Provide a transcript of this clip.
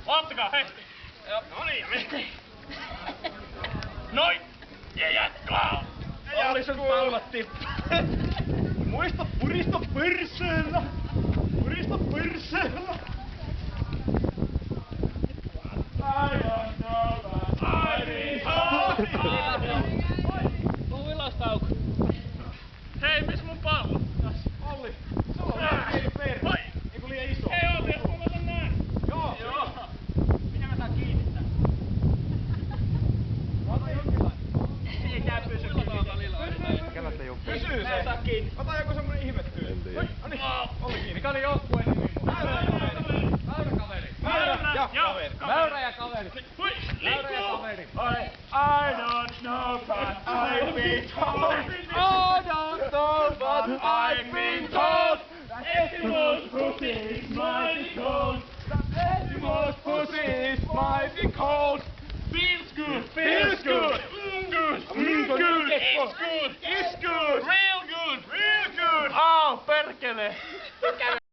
Ottakaa, hei! No niin, ja meni. Noin! Ja jatkaa! Oli sun palvat tippaa. Muista purista perseellä! Purista perseellä! I don't know but I need Tuu ylös, Tauko. Hei, miss mun pallo? Olli, sulla on vähän pieni perse. Eiku liian iso. Ei oo, jos mä otan näin. Joo. Miten mä saan kiinni tän? Ota jonkinlainen. Ei tää pysy kiinni. Kevät ei oo Pysyy se. Saa kiinni. Ota joku semmonen ihmettyy. En tiedä. Noniin, Olli kiinni. Mikä oli joukkueen nimi? Mäyräkaveri. Mäyrä ja kaveri. Hui, Mäyrä ja kaveri. I don't know but I've been told. I don't know but I've been told that Eskimo's pussy is mighty cold. Eskimo's pussy is mighty cold. Feels good. Feels good. Good. Good. It's good. It's good. Real good. Real good. Perkele.